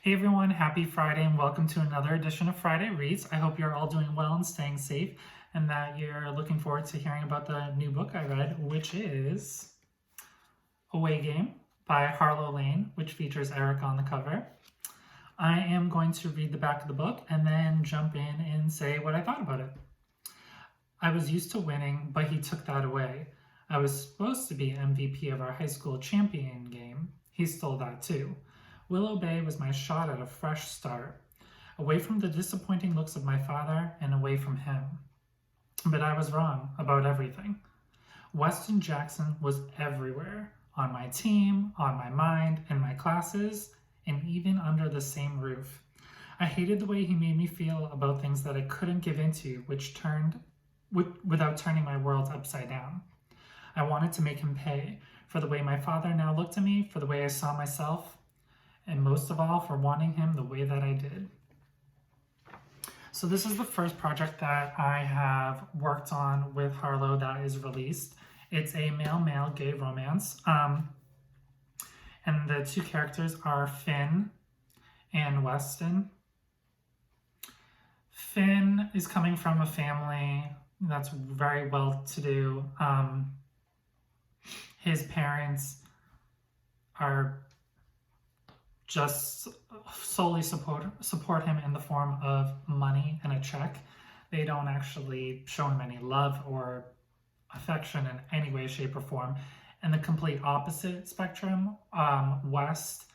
Hey everyone, happy Friday and welcome to another edition of Friday Reads. I hope you're all doing well and staying safe and that you're looking forward to hearing about the new book I read, which is Away Game by Harlow Layne, which features Eric on the cover. I am going to read the back of the book and then jump in and say what I thought about it. I was used to winning, but he took that away. I was supposed to be MVP of our high school champion game. He stole that too. Willow Bay was my shot at a fresh start, away from the disappointing looks of my father and away from him. But I was wrong about everything. Weston Jackson was everywhere, on my team, on my mind, in my classes, and even under the same roof. I hated the way he made me feel about things that I couldn't give into, without turning my world upside down. I wanted to make him pay for the way my father now looked at me, for the way I saw myself, and most of all, for wanting him the way that I did. So this is the first project that I have worked on with Harlow that is released. It's a male-male gay romance. And the two characters are Finn and Weston. Finn is coming from a family that's very well-to-do. His parents are just solely support him in the form of money and a check. They don't actually show him any love or affection in any way, shape, or form. And the complete opposite spectrum, West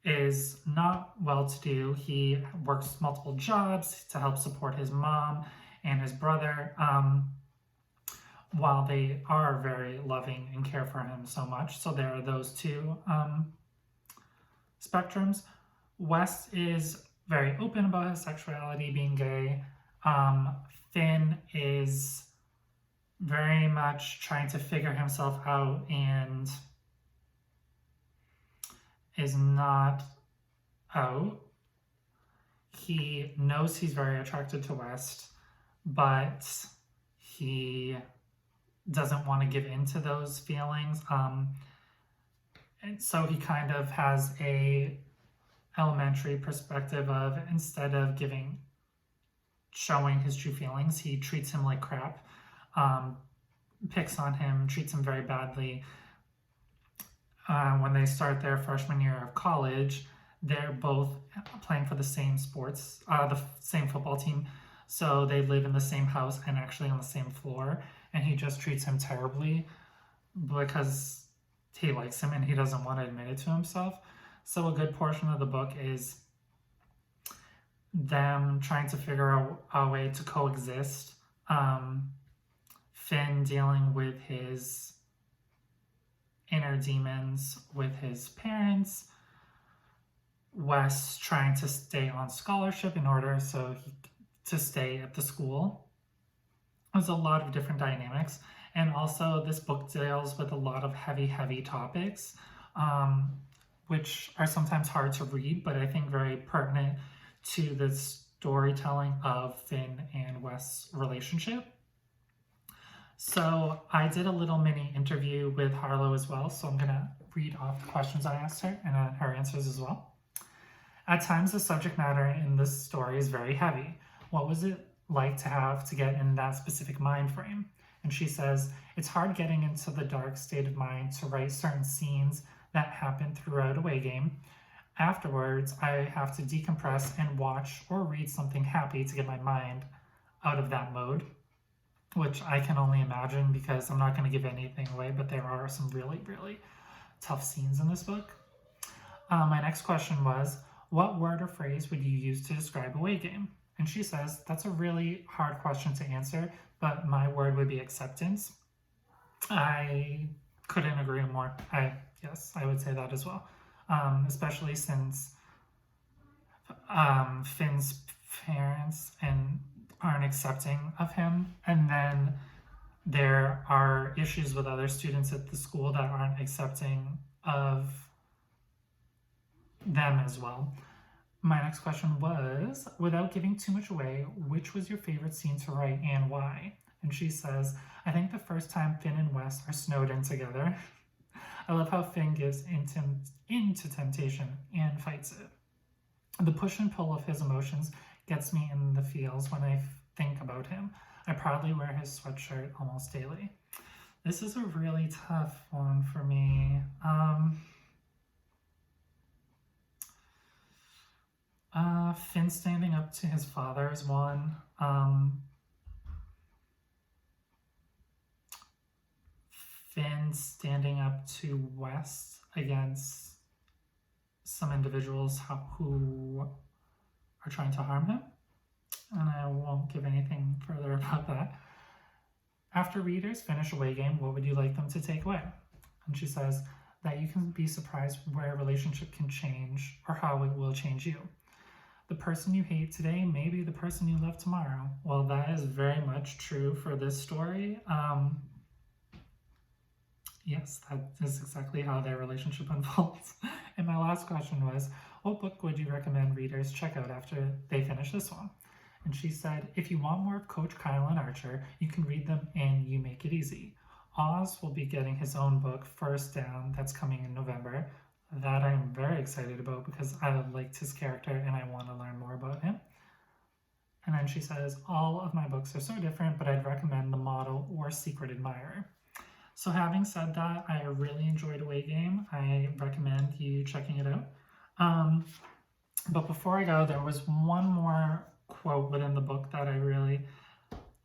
is not well-to-do. He works multiple jobs to help support his mom and his brother, while they are very loving and care for him so much. So there are those two spectrums. West is very open about his sexuality, being gay. Finn is very much trying to figure himself out and is not out. He knows he's very attracted to West, but he doesn't want to give in to those feelings. And so he kind of has a elementary perspective of, instead of showing his true feelings, he treats him like crap, picks on him, treats him very badly. When they start their freshman year of college, they're both playing for the same sports, the same football team. So they live in the same house and actually on the same floor. And he just treats him terribly because he likes him and he doesn't want to admit it to himself. So a good portion of the book is them trying to figure out a way to coexist. Finn dealing with his inner demons with his parents. Wes trying to stay on scholarship in order to stay at the school. There's a lot of different dynamics. And also this book deals with a lot of heavy topics, which are sometimes hard to read, but I think very pertinent to the storytelling of Finn and Wes' relationship. So I did a little mini interview with Harlow as well, so I'm gonna read off the questions I asked her and her answers as well. At times, the subject matter in this story is very heavy. What was it like to have to get in that specific mind frame? And she says, it's hard getting into the dark state of mind to write certain scenes that happen throughout Away Game. Afterwards, I have to decompress and watch or read something happy to get my mind out of that mode, which I can only imagine because I'm not going to give anything away, but there are some really tough scenes in this book. My next question was, what word or phrase would you use to describe Away Game? And she says, that's a really hard question to answer, but my word would be acceptance. I couldn't agree more. Yes, I would say that as well. Especially since Finn's parents aren't accepting of him, and then there are issues with other students at the school that aren't accepting of them as well. My next question was, without giving too much away, which was your favorite scene to write and why? And she says, I think the first time Finn and Wes are snowed in together. I love how Finn gives into temptation and fights it. The push and pull of his emotions gets me in the feels when I think about him. I proudly wear his sweatshirt almost daily. This is a really tough one for me. Finn standing up to his father is one. Finn standing up to Wes against some individuals who are trying to harm him. And I won't give anything further about that. After readers finish Away Game, what would you like them to take away? And she says that you can be surprised where a relationship can change or how it will change you. The person you hate today may be the person you love tomorrow. Well, that is very much true for this story. Yes, that is exactly how their relationship unfolds. And my last question was, what book would you recommend readers check out after they finish this one? And she said, if you want more of Coach Kyle and Archer, you can read them in You Make It Easy. Oz will be getting his own book, First Down, that's coming in November. That I'm very excited about because I liked his character and I want to learn more about him. And then she says, all of my books are so different, but I'd recommend The Model or Secret Admirer. So having said that, I really enjoyed Away Game. I recommend you checking it out. But before I go, there was one more quote within the book that I really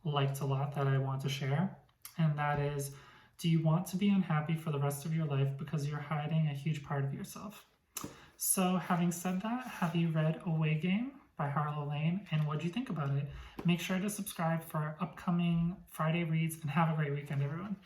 liked a lot that I want to share. And that is, do you want to be unhappy for the rest of your life because you're hiding a huge part of yourself? So having said that, have you read Away Game by Harlow Layne? And what do you think about it? Make sure to subscribe for upcoming Friday reads and have a great weekend, everyone.